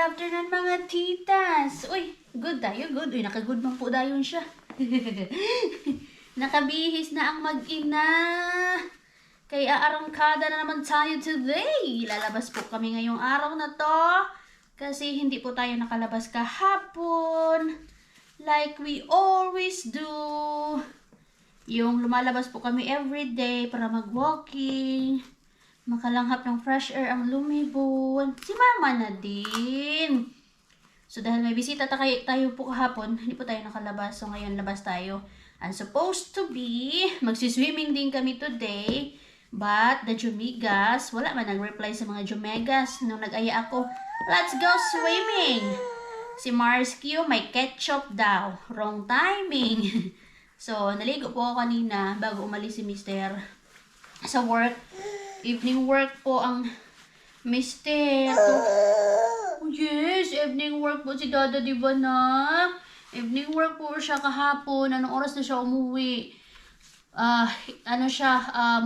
afternoon mga titas. Uy, good tayo, good. Uy, nakagood man po dayon siya. Nakabihis na ang mag-ina. Kaya arangkada na naman tayo today. Lalabas po kami ngayong araw na to. Kasi hindi po tayo nakalabas kahapon. Like we always do. Yung lumalabas po kami everyday para mag-walking. Makalanghap ng fresh air ang lumibon. Si mama na din. So dahil may bisita tayo po kahapon, hindi po tayo nakalabas. So ngayon labas tayo. And supposed to be, magsiswimming din kami today. But the Jumigas, wala man nag-reply sa mga Jumegas. Nung nag-aya ako, let's go swimming. Si Mars Q, may ketchup daw. Wrong timing. So naligo po ako kanina bago umalis si Mr. sa work. Evening work po ang mister. Oh yes, evening work po si Dada, di ba na? Evening work po siya kahapon. Anong oras na siya umuwi?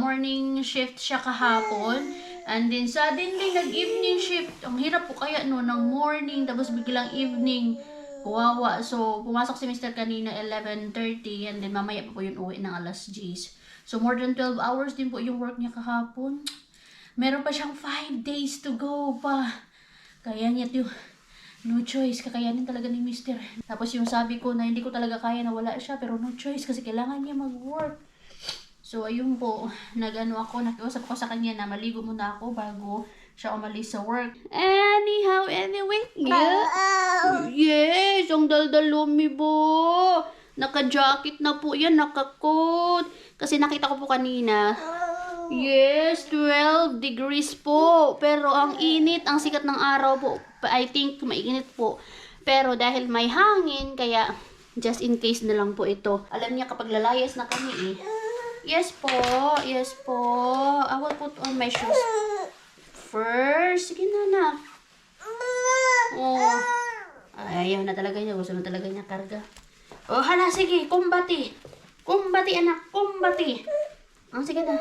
Morning shift siya kahapon. And then suddenly nag-evening shift. Ang hirap po kaya no, ng morning tapos biglang evening. Kawawa. So, pumasok si Mr. kanina 11:30 and then mamaya pa po yun uwi ng alas 10. So, more than 12 hours din po yung work niya kahapon. Meron pa siyang 5 days to go pa. Kaya niya yung no choice. Kakayanin talaga ni Mr. Tapos yung sabi ko na hindi ko talaga kaya na wala siya. Pero no choice kasi kailangan niya mag-work. So, ayun po. Nakiusap ko sa kanya na maligo muna ako bago siya umalis sa work. Anyway. Yeah. Yes, ang daldal lumibo. Naka-jacket na po yan, naka-coat. Kasi nakita ko po kanina. Yes, 12 degrees po. Pero ang init, ang sikat ng araw po. I think mainit po. Pero dahil may hangin, kaya just in case na lang po ito. Alam niya kapag lalayas na kami eh. Yes po. I will put on my shoes first. Sige na. Oh. Ayaw na talaga niya. Gusto na talaga niya karga. Oh, hala, sige. Kumbati. Kumbati, anak. Kumbati. Oh, sige na.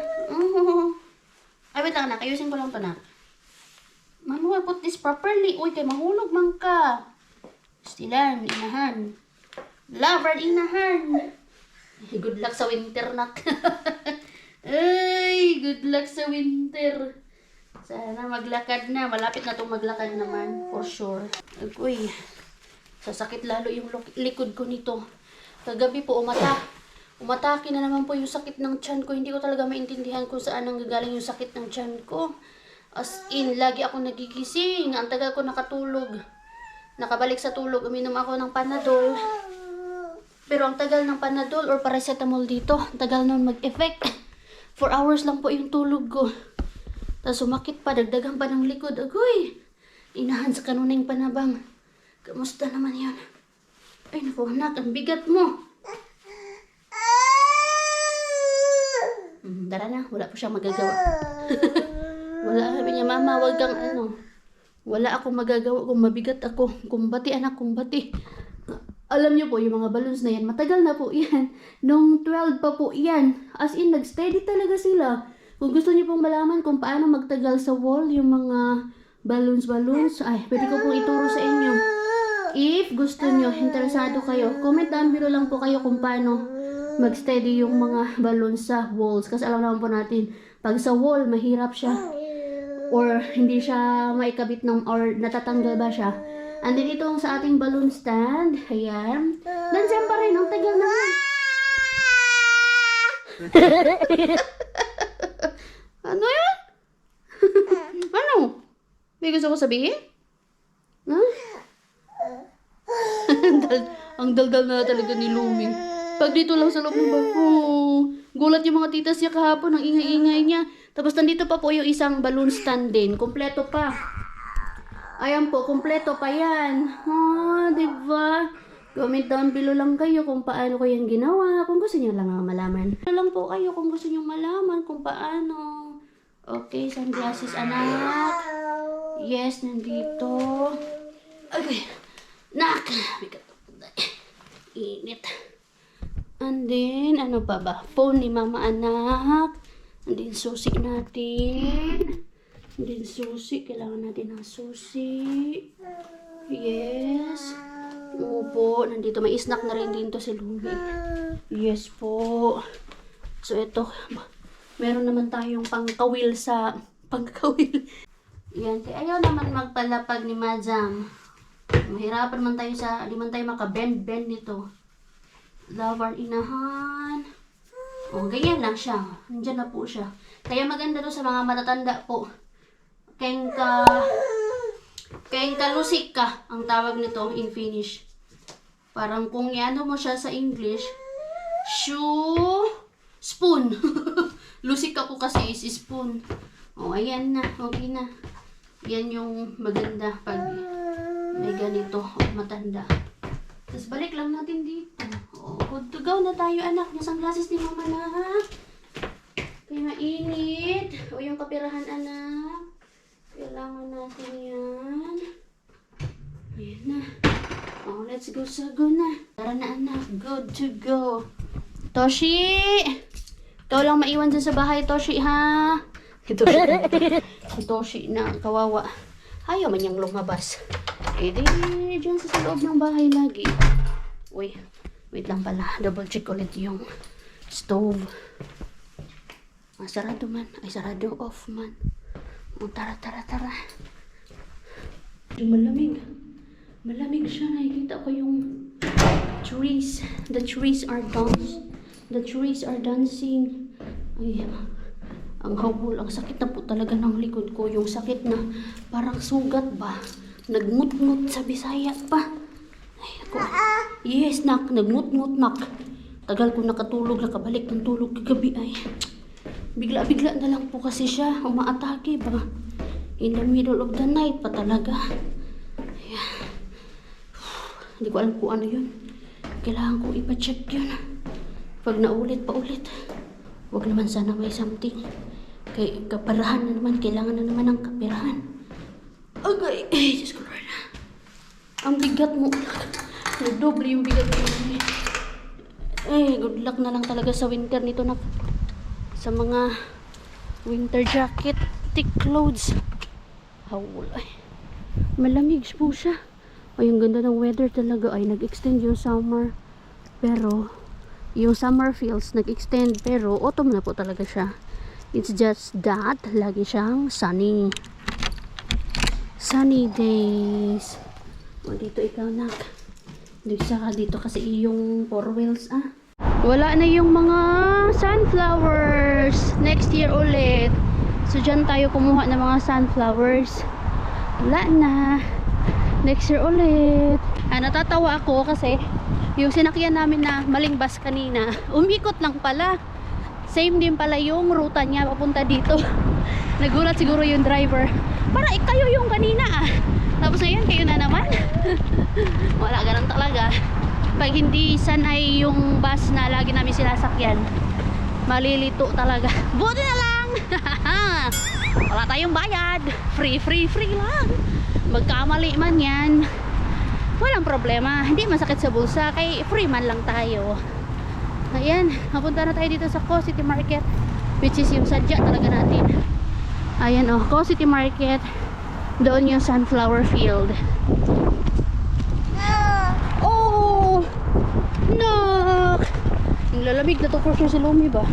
Ay, wait lang, anak. Ayusin ko lang ito, anak. Mama, I put this properly. Uy, kay mahulog man ka. Stilan, inahan. Lover, inahan. Good luck sa winter, nak. Ay, good luck sa winter. Sana maglakad na. Malapit na itong maglakad naman. For sure. Uy, sasakit lalo yung likod ko nito. Kagabi po, umatake na naman po yung sakit ng tiyan ko. Hindi ko talaga maintindihan kung saan nanggagaling yung sakit ng tiyan ko. As in, lagi ako nagigising. Ang tagal ko nakatulog. Nakabalik sa tulog, uminom ako ng Panadol. Pero ang tagal ng Panadol or paracetamol dito, ang tagal nun mag-effect. 4 hours lang po yung tulog ko. Tapos sumakit pa, dagdagan pa ng likod. Agoy! Inahan sa kanuning panabang. Kamusta naman yun? Ay naku, anak, ang bigat mo. Dara na, wala po siyang magagawa. Wala, sabi niya, mama, wag kang wala akong magagawa kung mabigat ako. Kumbati, anak, kumbati. Alam niyo po, yung mga balloons na yan, matagal na po yan. Nung 12 pa po yan. As in, nag-steady talaga sila. Kung gusto niyo pong malaman kung paano magtagal sa wall yung mga balloons, ay, pwede ko pong ituro sa inyo. If gusto niyo, interesado kayo, comment down below lang po kayo kung paano mag-steady yung mga balloons sa walls. Kasi alam naman po natin, pag sa wall, mahirap siya. Or hindi siya maikabit or natatanggal ba siya. And then itong sa ating balloon stand, ayan. Nandiyan pa rin, ang tagal naman. Ano yan? Ano? May gusto ko sabihin? Huh? Ang daldal na talaga ni Luming. Pag dito lang sa loob ng bago, gulat yung mga titas niya kahapon, ang ingay-ingay niya. Tapos nandito pa po yung isang balloon stand din. Kompleto pa. Ayan po, kompleto pa yan. Diba? Comment down below lang kayo kung paano ko yung ginawa. Kung gusto niyo lang malaman. Lang po kayo kung gusto niyo malaman kung paano. Okay, sunglasses, anak. Yes, nandito. Okay. Nak! Init. And then, ano pa ba? Phone ni mama, anak. And then, susi natin. And then, susi. Kailangan natin ng susi. Yes. Opo, nandito. May snack na rin dito si Lumi. Yes po. So, ito. Meron naman tayong pangkawil sa... Pangkawil. Yan. Ayaw naman magpalapag ni Madam. Mahirapan man tayo sa... Di man tayo makabend-bend nito. Love our inahan. O, ganyan lang siya. Nandiyan na po siya. Kaya maganda to sa mga matatanda po. Lusik ka ang tawag nito in Finnish. Parang kung iano mo siya sa English, spoon. Lusik ako kasi is spoon. O, ayan na. Okay na. Yan yung maganda pag may ganito matanda. Tapos balik lang natin dito. O, good to go na tayo, anak. Yung sunglasses ni mama na, ha? Kaya mainit. O, yung kapirahan, anak. Kailangan natin yan. Ayan na. Oh, let's go, sago na. Tara na, anak. Good to go. Toshi! Ikaw lang maiwan dyan sa bahay, Toshi, ha? Si Toshi na, kawawa. Ayaw man niyang lumabas. Eh, di, dyan sa loob ng bahay lagi. Uy, wait lang pala. Double check ulit yung stove. Sarado man. Ay, sarado off man. Oh, tara. Malamig. Malamig siya. Nakikita ko yung trees. The trees are dancing. The trees are dancing. Ay, ang habol. Ang sakit na po talaga ng likod ko. Yung sakit na parang sugat ba? Nagmut-mut sa Bisaya pa. Ay, ako. Yes, nak. Nagmut-mut, nak. Tagal ko nakatulog. Nakabalik ng tulog kagabi. Ay, bigla-bigla na lang po kasi siya. Umaatake ba? In the middle of the night pa talaga. Ayan. Hindi ko alam kung ano yun. Kailangan kong ipacheck yun. Pag naulit pa ulit. Huwag naman sana may something. Kay kaparahan na naman. Kailangan na naman ng kapirahan. Agay. Ay, Diyos ko Lord. Ang bigat mo. Nagdoble yung bigat mo. Ay, good luck na lang talaga sa winter nito na. Sa mga winter jacket, thick clothes. Hawul. Ay, malamig po siya. Ay, ang ganda ng weather talaga. Ay, nag-extend yung summer. Pero, yung summer feels nag-extend. Pero, autumn na po talaga siya. It's just that, lagi siyang sunny. Sunny days. O, dito ikaw, nak. Dito kasi yung 4 wheels, ah. Wala na yung mga sunflowers. Next year ulit. So, dyan tayo kumuha ng mga sunflowers. Wala na. Next year ulit. Natatawa ako kasi yung sinakyan namin na maling bus kanina, umikot lang pala. Same din pala yung ruta niya papunta dito. Nagulat siguro yung driver. Para kayo yung kanina, ah. Tapos ngayon, kayo na naman. Wala, ganun talaga. Pag hindi sanay yung bus na lagi namin sinasakyan, malilito talaga. Buti na lang! Wala tayong bayad. Free lang. Magkamali man yan, walang problema. Hindi masakit sa bulsa. Kay free man lang tayo. Ayan, napunta na tayo dito sa Co City Market, which is yung sadya talaga natin. Ayan, oh, Co City Market. Doon yung sunflower field. Oh! Knock! Yung lalamig na to for sure si Lumi ba?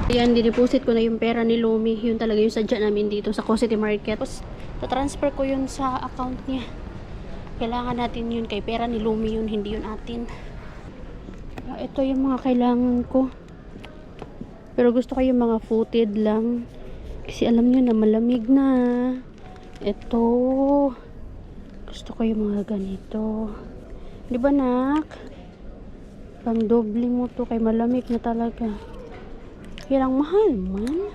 Ayan, dineposit ko na yung pera ni Lumi. Yun talaga yung sadya namin dito sa Co City Market. Tapos, tatransfer ko yun sa account niya. Kailangan natin yun. Kay pera ni Lumi yun, hindi yun atin. Ito yung mga kailangan ko. Pero gusto ko yung mga footed lang. Kasi alam nyo na malamig na. Ito. Gusto ko yung mga ganito. Di ba, nak? Pang doble mo to. Kay malamig na talaga. Hirang mahal man.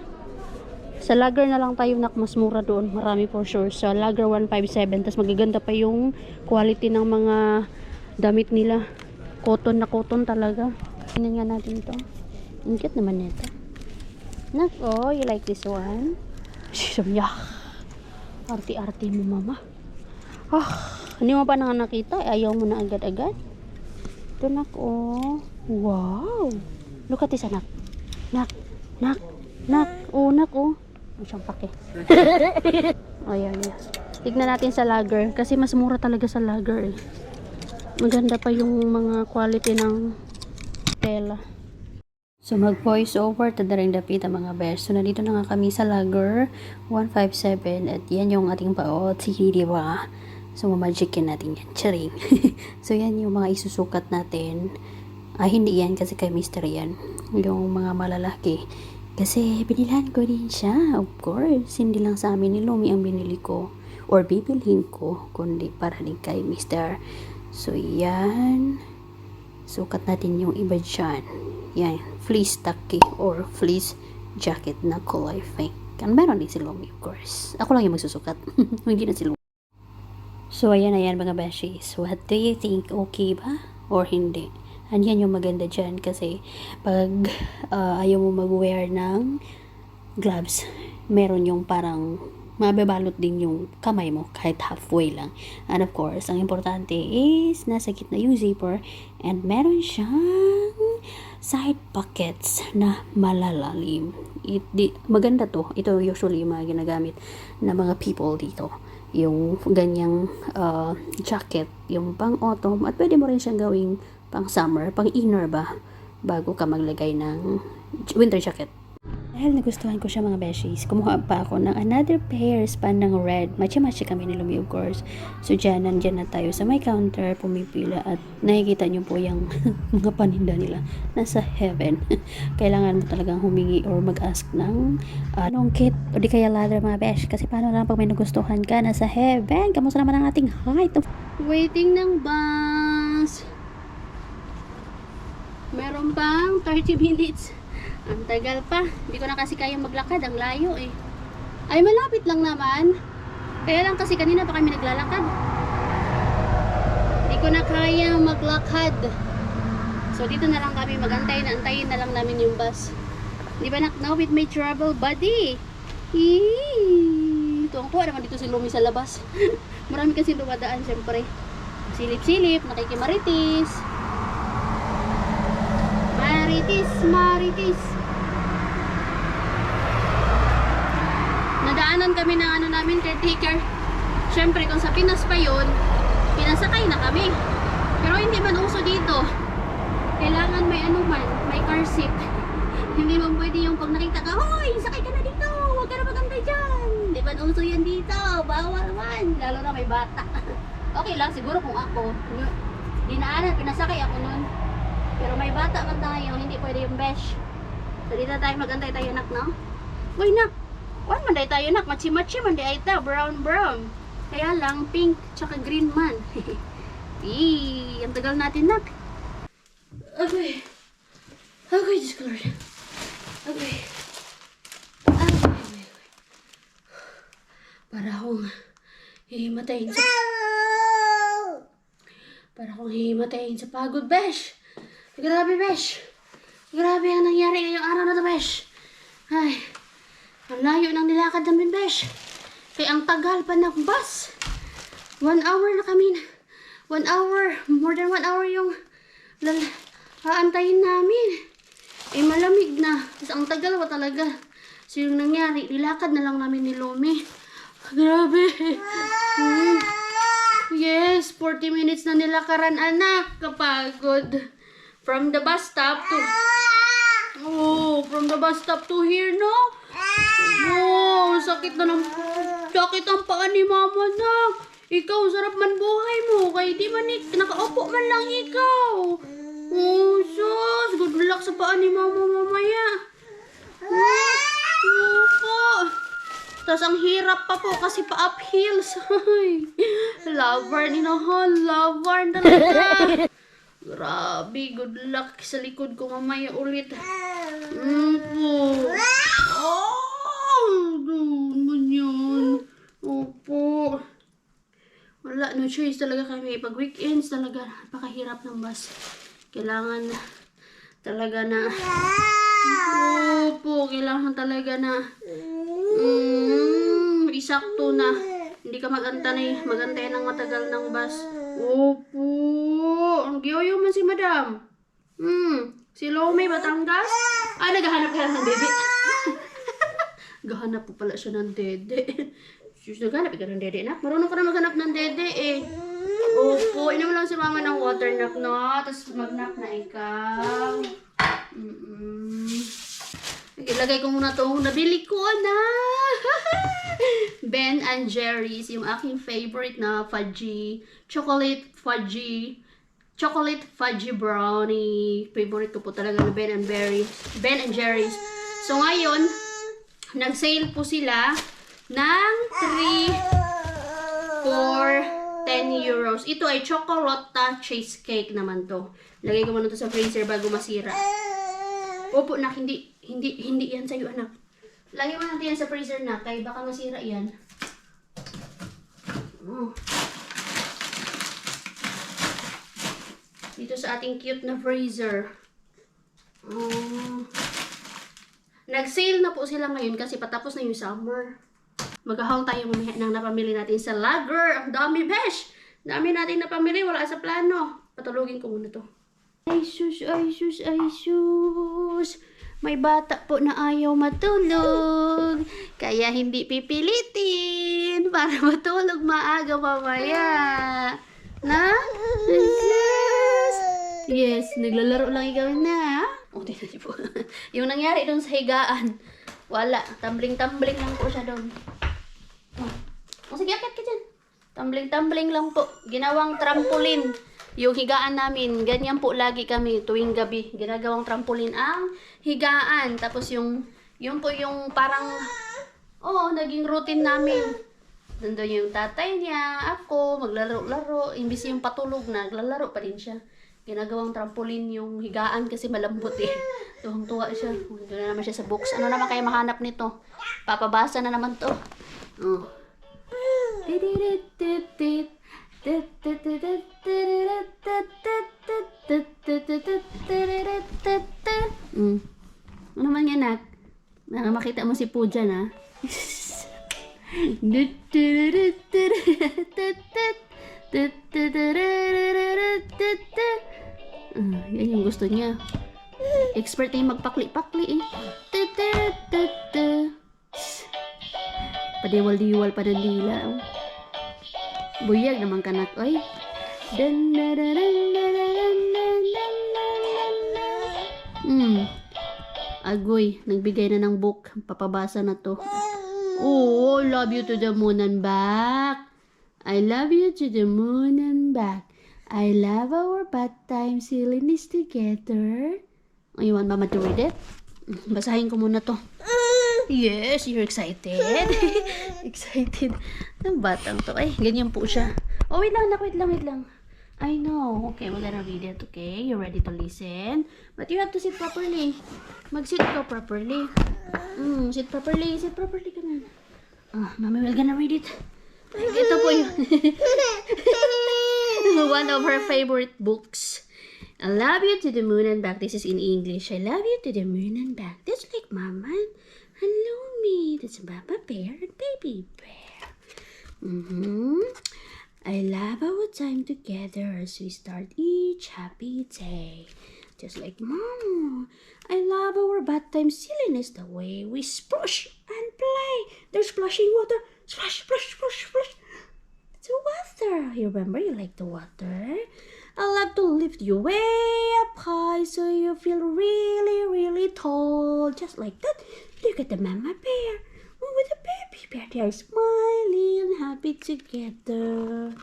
Sa Lager na lang tayo, nak. Mas mura doon. Marami for sure. Sa Lager 157. Tapos magaganda pa yung quality ng mga damit nila. Cotton na cotton talaga. Tingnan nga natin to. Ang cute naman nito. Nak, oh, you like this one? Sisamya. Arti-arti mo, mama. Hindi mo pa na nakita. Ayaw mo na agad-agad. Ito, nak, oh. Wow. Look at this, anak. Nak. Oh, nak, oh. Ang siyang pake. Ayan, yes. Tignan natin sa lager. Kasi mas mura talaga sa lager eh. Maganda pa yung mga quality ng tela. So mag voice over ta ring dapit ang mga bears. So nandito na nga kami sa lager 157 at yan yung ating paot. Sige, di ba? So mamagicin natin yan. Charing. So yan yung mga isusukat natin. Hindi yan kasi kay Mr. yan. Yung mga malalaki. Kasi binilhan ko din siya. Of course. Hindi lang sa amin ni Lumi ang binili ko. Or bibilhin ko. Kundi para din kay Mr. So yan. Sukat natin yung iba dyan. Yan. Fleece taki or fleece jacket na kulay pink. Meron din si Lumi of course. Ako lang yung magsusukat. Hindi na si Lumi. So ayan mga beshies. What do you think? Okay ba? Or hindi? Yan yung maganda dyan kasi pag ayaw mo mag-wear ng gloves, meron yung parang mababalot din yung kamay mo kahit halfway lang. And of course, ang importante is nasa gitna yung zipper and meron siyang side pockets na malalalim. Maganda to. Ito usually yung mga ginagamit na mga people dito. Yung ganyang jacket, yung pang autumn at pwede mo rin siyang gawing pang summer, pang inner ba bago ka maglagay ng winter jacket. Dahil nagustuhan ko siya mga beshies, kumuha pa ako ng another pairs pa ng red. Matcha-matcha kami ni Lumi of course. So nandyan na tayo sa may counter, pumipila at nakikita nyo po yung mga paninda nila. Nasa heaven. Kailangan mo talagang humingi or mag-ask ng anong kit o di kaya ladder mga besh. Kasi paano lang pag may nagustuhan ka, nasa heaven. Kamusta naman ang ating height of waiting ng bus. Meron pang 30 minutes. Ang tagal pa. Hindi ko na kasi kayang maglakad. Ang layo eh. Ay, malapit lang naman. Kaya lang kasi kanina pa kami naglalakad. Hindi ko na kayang maglakad. So, dito na lang kami magantay. Antayin na lang namin yung bus. Di ba now with my travel buddy? Tuwang-tuwa naman dito si Lumi sa labas. Marami kasi dumadaan syempre. Silip-silip. Nakikimaritis. Maritis. Nadaanan kami ng namin caretaker. Siyempre, kung sa Pinas pa yun, pinasakay na kami. Pero hindi man uso dito. Kailangan may may car seat. Hindi man pwede yung pag nakita ka, hoy, sakay ka na dito, huwag ka na magantay dyan. Hindi man uso yan dito, bawal man. Lalo na may bata. Okay lang, siguro kung ako, dinaanan, pinasakay ako nun. Pero may bata man tayo, hindi pwede yung besh. So dito tayo magantay tayo nak, no? Uy nak, wala man tayo nak, matchi-matchi man di ay ta, brown. Kaya lang, pink, tsaka green man. Ang tagal natin nak. Okay, Diyos ko Lord. Okay. Para akong hihimatayin sa pagod, besh. Grabe, besh. Grabe ang nangyari ngayong araw na to, besh. Ay, ang layo ng nilakad namin, besh. Kaya ang tagal pa ng bus. 1 hour na kami. 1 hour. More than 1 hour yung aantayin namin. Eh, malamig na. Ang tagal pa talaga. So, yung nangyari, nilakad na lang namin ni Lumi. Grabe. Yes, 40 minutes na nilakaran, anak. Kapagod. From the bus stop to... from the bus stop to here, no? Sakit ang paa ni mama, na. Ikaw, sarap man buhay mo. Kaya di man nakaupo man lang ikaw. Sus. Good luck sa paa ni mama mamaya. Tapos ang hirap pa po kasi pa uphills. Lover ni Nohon. Lover talaga. Grabe, good luck sa likod ko mamaya ulit. Doon yun. Opo. Wala, no choice talaga kami. Pag weekends talaga, napakahirap ng bus. Kailangan talaga na... Opo, kailangan talaga na... isakto na. Hindi ka magantay ng matagal ng bus. Opo. Ang giyoyo man si madam. Si Lome Batangas. Naghahanap ka ng dede. Gahanap po pala siya ng dede. Sus, naghanap ka ng dede, nak. Marunong ka na maghanap ng dede, eh. Opo, inom lang si mama ng water, nak, no? Tapos mag-nap na ikaw. Ilagay ko muna itong nabili ko na. Ben and Jerry's, yung aking favorite na fudgy, chocolate fudgy brownie. Favorite ko po talaga na Ben and Jerry's. So ngayon, nag-sale po sila ng 3 for 10 euros. Ito ay chocolate cheesecake naman to. Lagay ko muna to sa freezer bago masira. Opo, nak, hindi yan sa'yo, anak. Lagay mo natin yan sa freezer, nak, kaya baka masira yan. Dito sa ating cute na freezer. Nag-sale na po sila ngayon kasi patapos na yung summer. Maghahang tayo mamaya ng napamili natin sa lager. Ang dami, besh! Dami natin napamili, wala sa plano. Patulogin ko muna to. Ay sus. May bata po na ayaw matulog. Kaya hindi pipilitin para matulog maaga mamaya. Na? Yes, naglalaro lang ikaw na. Tingnan niyo po. Yung nangyari doon sa higaan, wala. Tumbling lang po siya doon. Sige, akit ka dyan. Tumbling lang po. Ginawang trampoline. Yung higaan namin, ganyan po lagi kami tuwing gabi. Ginagawang trampoline ang higaan. Tapos yun po yung parang, naging routine namin. Nandun yung tatay niya, ako, maglaro-laro. Imbis yung patulog na, naglalaro pa din siya. Ginagawang trampoline yung higaan kasi malambot eh. Tuwang-tuwa siya. Doon na naman siya sa books. Ano naman kaya mahanap nito? Papabasa na naman to. Ano naman yan, nak? Makita mo si Pujan, ha? Yan yung gusto niya. Expert na yung magpakli-pakli, eh. Padiwal-diwal pa ng dila. Buyag naman kanak, oy. Agoy, nagbigay na ng book. Papabasa na to. Oh, love you to the moon and back. I love you to the moon and back. I love our bedtime silliness together. Oh, you want mama to read it? Basahin ko muna to. Yes, you're excited. Excited. Ang batang to. Ay, ganyan po siya. Oh, wait lang. I know. Okay, we're gonna read it, okay? You're ready to listen? But you have to sit properly. Mag-sit ka properly. Sit properly ka na. Mami, we're gonna read it. Ay, ito po yun. One of her favorite books. I love you to the moon and back. This is in English. I love you to the moon and back. That's like Mama. Hello, me. That's Papa Bear and Baby Bear. I love our time together as we start each happy day. Just like Mama. I love our bedtime silliness, the way we splash and play. There's splashing water. Splash, splash, splash, splash. It's water. You remember you like the water? I love to lift you way up high so you feel really, really tall. Just like that. Look at the mama bear. With the baby bear, they are smiling and happy together.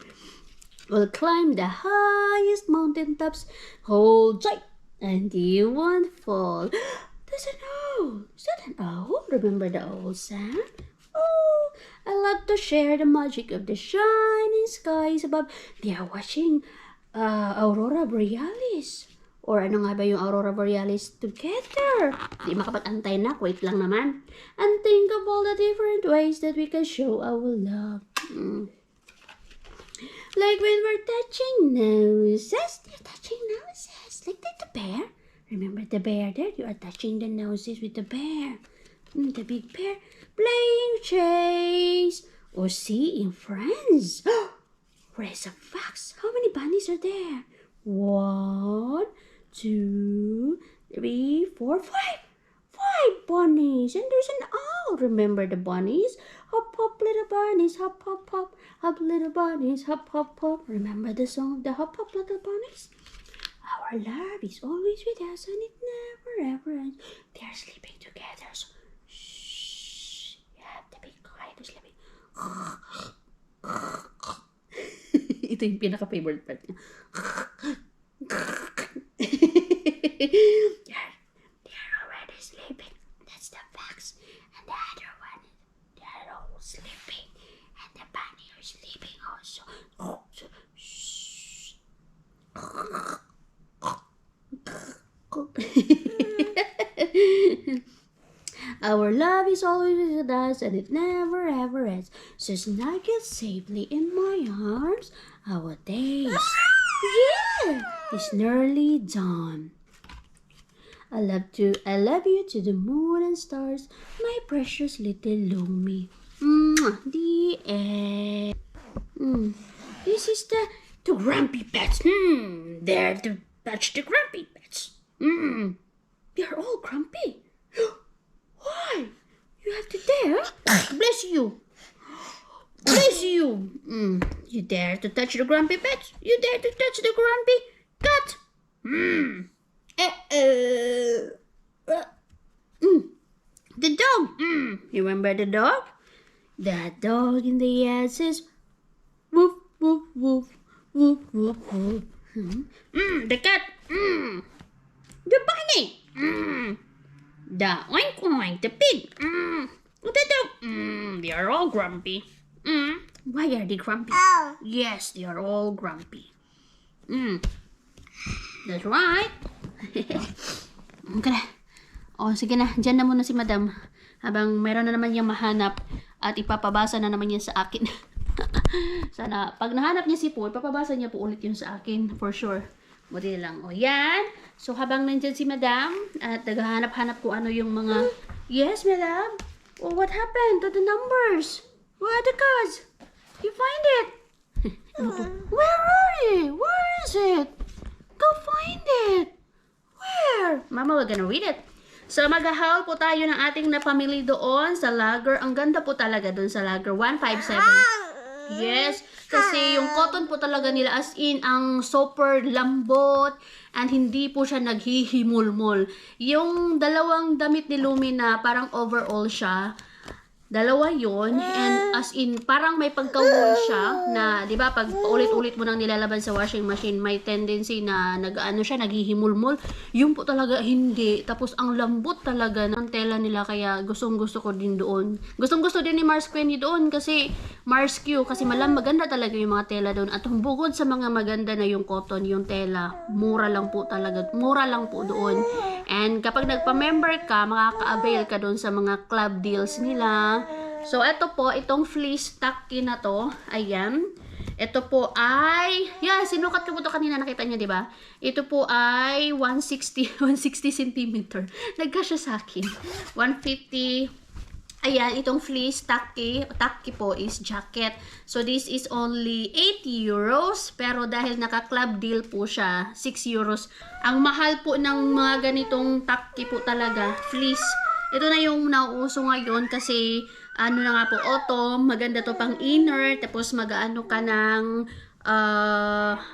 We'll climb the highest mountain tops. Hold tight and you won't fall. There's an owl. Is that an owl? Remember the owl sound? Oh, I love to share the magic of the shining skies above. They are watching Aurora Borealis. Or ano nga ba yung Aurora Borealis together? Di makapag-antay na. Wait lang naman. And think of all the different ways that we can show our love. Like when we're touching noses. They're touching noses. Like the bear. Remember the bear there? You are touching the noses with the bear. The big bear. Playing chase. Or seeing friends. Where's a fox? How many bunnies are there? 1, 2, 3, 4, 5. bunnies, and there's an owl. Remember the bunnies? Hop, hop, little bunnies, hop, hop, hop. Hop, little bunnies, hop, hop, hop. Remember the song of the hop, hop, little bunnies? Our love is always with us, and it never, ever ends. They're sleeping together, so shh. You have to be quiet to sleeping. Ito yung pinaka-favorite part niya. They're already sleeping. That's the facts. And the other one, they're all sleeping. And the bunny are sleeping also. So, shh. Our love is always with us, and it never ever ends. So snuggle safely in my arms. Our days, yeah, it's nearly dawn. I love you to the moon and stars, my precious little Lumi. The end. This is the grumpy pets. There to touch the grumpy pets. They're all grumpy. Why? You have to dare? Bless you. Bless you. You dare to touch the grumpy pets? You dare to touch the grumpy cat? The dog. You remember the dog? That dog in the yard says, woof, woof, woof, woof, woof, woof. The cat. The bunny. The oink oink, the pig. The dog. They are all grumpy. Why are they grumpy? Yes, they are all grumpy. That's right. Okay na. O, sige na. Diyan na muna si madam. Habang meron na naman niyang mahanap at ipapabasa na naman niya sa akin. Sana, pag nahanap niya si Paul, ipapabasa niya po ulit yun sa akin. For sure. Buti lang. O, yan. So, habang nandyan si madam at naghahanap-hanap ko ano yung mga... Yes, madam? Oh, what happened to the numbers? Where are the cards? You find it? Where are you? Where is it? Go find it. Where? Mama, we're gonna read it. So, mag-haul po tayo ng ating napamili doon sa Lager. Ang ganda po talaga doon sa Lager. 157. Yes. Kasi yung cotton po talaga nila as in ang super lambot and hindi po siya naghihimulmol. Yung dalawang damit ni Lumi na parang overall siya, dalawa yon and as in parang may pagka-wool siya na 'di ba pag ulit-ulit mo nang nilalaban sa washing machine may tendency na nag-ano siya naghihimulmol. Yung po talaga hindi. Tapos ang lambot talaga ng tela nila kaya gustong-gusto ko din doon. Gustong-gusto din ni Mars Queenie doon kasi Mars Q kasi maganda talaga yung mga tela doon at bukod sa mga maganda na yung cotton, yung tela, mura lang po talaga. Mura lang po doon. And kapag nagpa-member ka, makaka-avail ka doon sa mga club deals nila. So, ito po, itong fleece tacky na to, ayan. Ito po ay, sinukat ko po ito kanina, nakita niyo, di ba? Ito po ay 160 cm. Nagkasya sa akin. 150. Ayan, itong fleece tacky po is jacket. So, this is only 80 euros. Pero dahil naka-club deal po siya, 6 euros. Ang mahal po ng mga ganitong tacky po talaga, fleece. Ito na yung nauuso ngayon kasi ano na nga po, autumn, maganda to pang inner, tapos mag-ano ka ng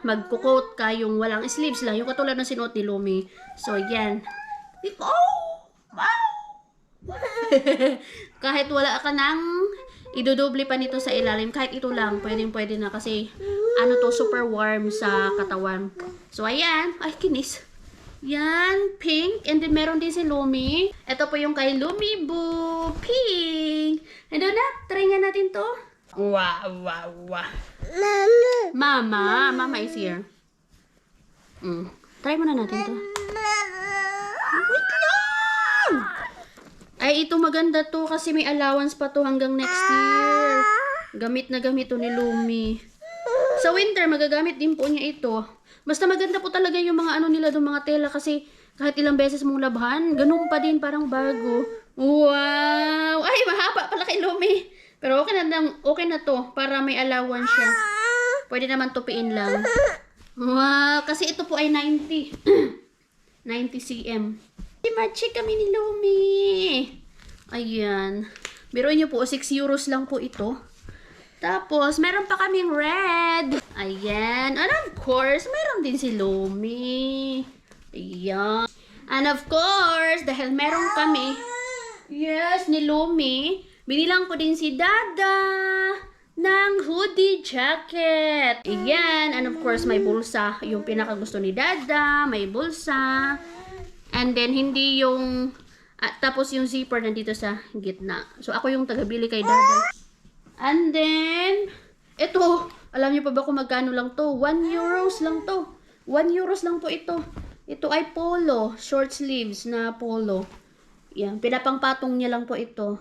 magko-coat ka yung walang sleeves lang, yung katulad ng sinuot ni Lumi. So, yan. Wow! Kahit wala ka nang idodoble pa nito sa ilalim, kahit ito lang, pwede na kasi ano to, super warm sa katawan. So, ayan. Ay, kinis. Yan, pink. And then, meron din si Lumi. Ito po yung kay Lumi Boo. Pink. And then, try nga natin to. Wow. Mama is here. Try muna natin to. Wait lang! Ay, ito maganda to kasi may allowance pa to hanggang next year. Gamit na gamit to ni Lumi. Sa winter, magagamit din po niya ito. Basta maganda po talaga yung mga ano nila doon, mga tela kasi kahit ilang beses mong labhan, ganun pa din, parang bago. Wow! Ay, mahaba pala kay Lumi. Pero okay na to para may allowance siya. Pwede naman tupiin lang. Wow! Kasi ito po ay 90. 90 cm. Matchik kami ni Lumi. Ayan. Biruin nyo po, 6 euros lang po ito. Tapos, meron pa kaming red. Ayan. And of course, meron din si Lumi. Ayan. And of course, dahil meron kami, yes, ni Lumi, binilang ko din si Dada ng hoodie jacket. Ayan. And of course, may bulsa. Yung pinakagusto ni Dada, may bulsa. And then, hindi yung... tapos yung zipper nandito sa gitna. So, ako yung tagabili kay Dada. And then, ito. Alam niyo pa ba kung magkano lang to? 1 euros lang to. 1 euros lang po ito. Ito ay polo. Short sleeves na polo. Yan. Pinapangpatong niya lang po ito.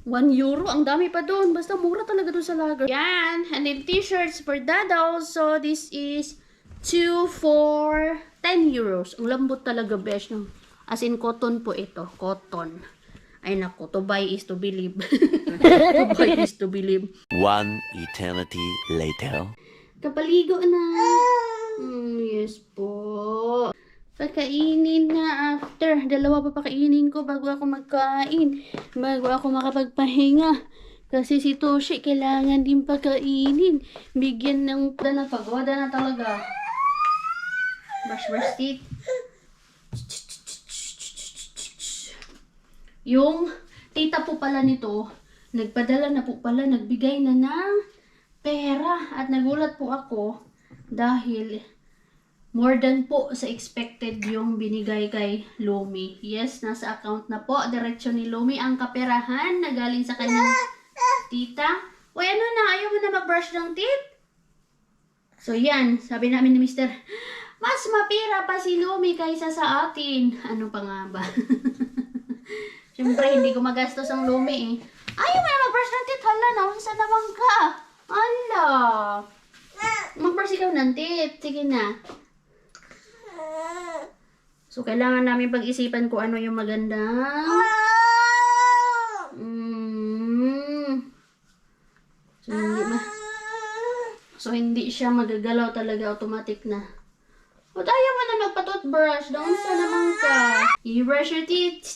1 euro. Ang dami pa doon. Basta mura talaga doon sa lager. Yan. And then t-shirts for Dada also. This is 2 for 10 euros. Ang lambot talaga, besh. No? As in, cotton po ito. Cotton. Ay nako, to buy is to believe. To buy is to believe. One eternity later. Kapaligo na. Yes po. Pagkainin na after. 2 pa pakainin ko bago ako magkain. Bago ako makapagpahinga. Kasi si Toshi kailangan din pakainin. Bigyan ng na pagwada na talaga. Brush teeth. Yung tita po pala nito, nagpadala na po pala, nagbigay na ng pera. At nagulat po ako dahil more than po sa expected yung binigay kay Lumi. Yes, nasa account na po. Diretso ni Lumi ang kaperahan na galing sa kanyang tita. Uy, ano na? Ayaw mo na mag-brush ng teeth? So yan, sabi namin ni Mr. Mas mapira pa si Lumi kaysa sa atin. Ano pa nga ba? Siyempre, hindi ko magastos ang Lumi eh. Ayaw mo na mag-brush ng teeth. Hala, naunsa naman ka. Hala. Mag-brush ikaw ng teeth. Sige na. So, kailangan namin pag-isipan kung ano yung maganda. So, hindi siya magagalaw talaga. Automatic na. Ba't ayaw mo na magpa-toothbrush? Naunsa naman ka. You brush your teeth.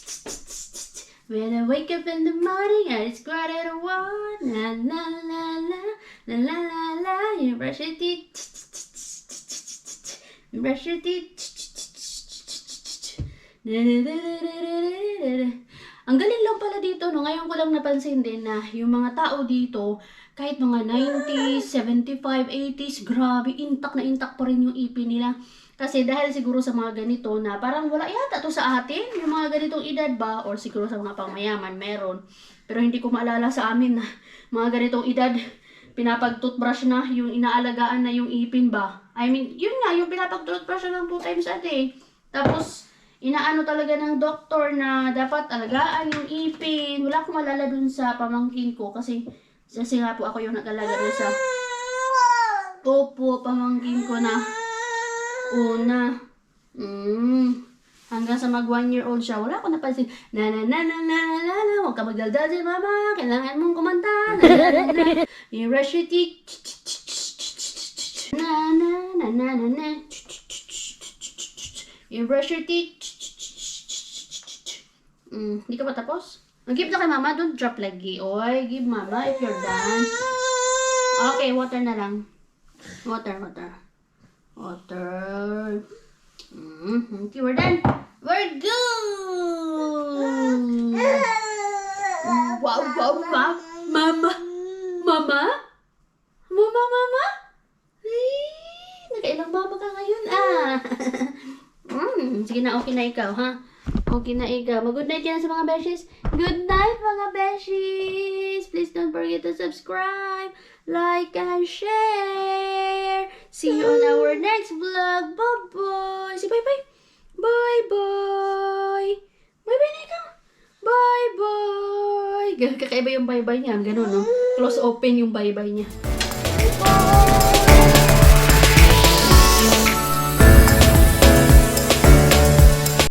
When I wake up in the morning, I just cry at a one. La la la la, la la la la. You brush your teeth. You brush your teeth. Ang galing lang pala dito, no? Ngayon ko lang napansin din na yung mga tao dito, kahit mga 90s, 75, 80s, grabe, intact na intact pa rin yung ipin nila. Kasi dahil siguro sa mga ganito na parang wala yata to sa atin, yung mga ganitong edad ba, or siguro sa mga pangmayaman meron. Pero hindi ko maalala sa amin na mga ganitong edad, pinapag-toothbrush na, yung inaalagaan na yung ipin ba. I mean, yun nga, yung pinapag-toothbrush na lang 2 times a day. Tapos, inaano talaga ng doktor na dapat alagaan yung ipin. Wala akong maalala dun sa pamangkin ko kasi nga po ako yung nag-alaga dun sa pamangkin ko na una. Hanggang sa mag 1-year-old siya, wala ko napansin. Na, huwag ka magdaldal dyan, mama. Kailangan mong kumanta. Na. You brush your teeth. Na. You brush your teeth. Hindi ka pa tapos? Give na kay mama. Don't drop lagi. Oy, give mama if you're done. Okay, water na lang. Water. Okay, we're done. We're good. Wow, mama. Nakailang mama ka ngayon, Sige na, okay na ikaw, ha? Okay na ikaw. Mag-good night yan sa mga beshies. Good night, mga beshies. Please don't forget to subscribe, like, and share. See you on our next vlog. Bye-bye. Say bye-bye. Bye-bye. Bye-bye na ikaw. Bye-bye. Kakaiba yung bye-bye niya. Ganun, no? Close open yung bye-bye niya. Bye-bye.